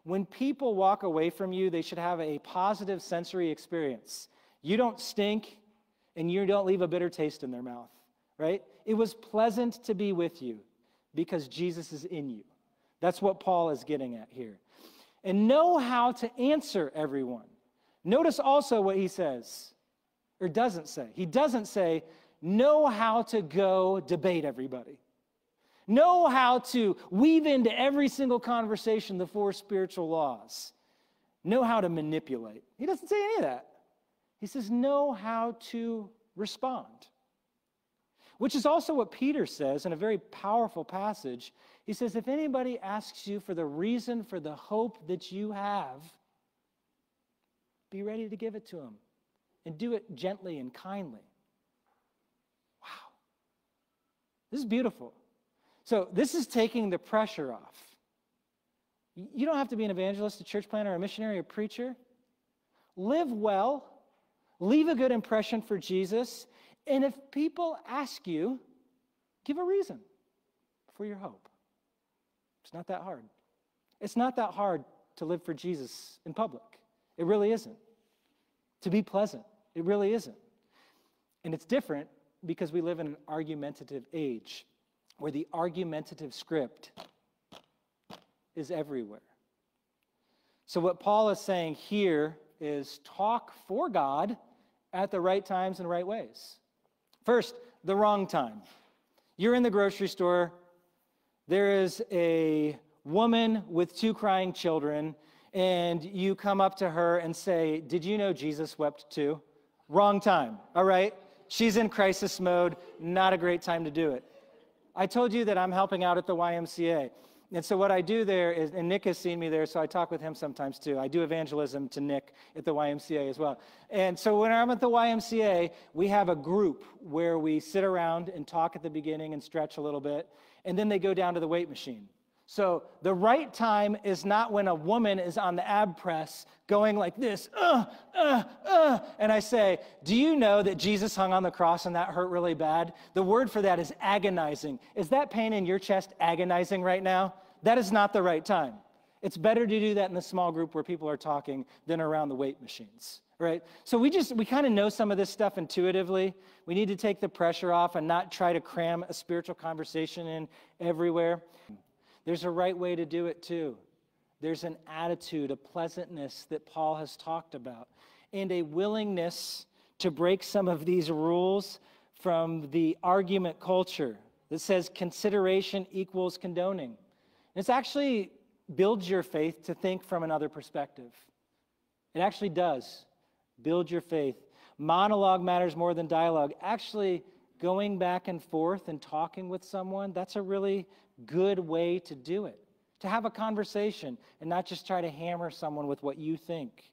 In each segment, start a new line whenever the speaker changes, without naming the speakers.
When people walk away from you, they should have a positive sensory experience. You don't stink, and you don't leave a bitter taste in their mouth, right? It was pleasant to be with you because Jesus is in you. That's what Paul is getting at here. And know how to answer everyone. Notice also what he says, or doesn't say. He doesn't say, know how to go debate everybody. Know how to weave into every single conversation the 4 spiritual laws. Know how to manipulate. He doesn't say any of that. He says, know how to respond. Which is also what Peter says in a very powerful passage. He says, if anybody asks you for the reason for the hope that you have, be ready to give it to them. And do it gently and kindly. Wow. This is beautiful. So this is taking the pressure off. You don't have to be an evangelist, a church planter, a missionary, a preacher. Live well. Leave a good impression for Jesus. And if people ask you, give a reason for your hope. It's not that hard. It's not that hard to live for Jesus in public. It really isn't. To be pleasant. It really isn't. And it's different because we live in an argumentative age where the argumentative script is everywhere. So what Paul is saying here is talk for God at the right times and right ways. First, the wrong time. You're in the grocery store. There is a woman with 2 crying children, and you come up to her and say, did you know Jesus wept too? Wrong time, all right? She's in crisis mode. Not a great time to do it. I told you that I'm helping out at the YMCA. And so what I do there is, and Nick has seen me there, so I talk with him sometimes too. I do evangelism to Nick at the YMCA as well. And so when I'm at the YMCA, we have a group where we sit around and talk at the beginning and stretch a little bit, and then they go down to the weight machine. So the right time is not when a woman is on the ab press going like this, and I say, do you know that Jesus hung on the cross and that hurt really bad? The word for that is agonizing. Is that pain in your chest agonizing right now? That is not the right time. It's better to do that in the small group where people are talking than around the weight machines, right? So we kind of know some of this stuff intuitively. We need to take the pressure off and not try to cram a spiritual conversation in everywhere. There's a right way to do it too. There's an attitude, a pleasantness that Paul has talked about, and a willingness to break some of these rules from the argument culture that says consideration equals condoning. It's actually builds your faith to think from another perspective. It actually does build your faith. Monologue matters more than dialogue. Actually, going back and forth and talking with someone, that's a really good way to do it. To have a conversation and not just try to hammer someone with what you think.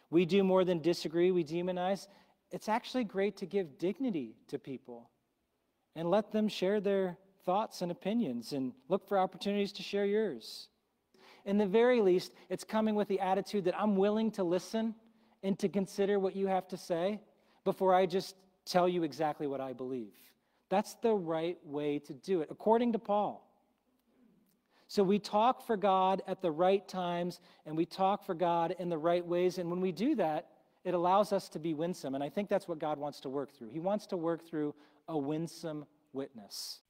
We do more than disagree, we demonize. It's actually great to give dignity to people and let them share their thoughts and opinions and look for opportunities to share yours. In the very least, it's coming with the attitude that I'm willing to listen and to consider what you have to say before I just tell you exactly what I believe. That's the right way to do it, according to Paul. So we talk for God at the right times, and we talk for God in the right ways, and when we do that, it allows us to be winsome, and I think that's what God wants to work through. He wants to work through a winsome witness.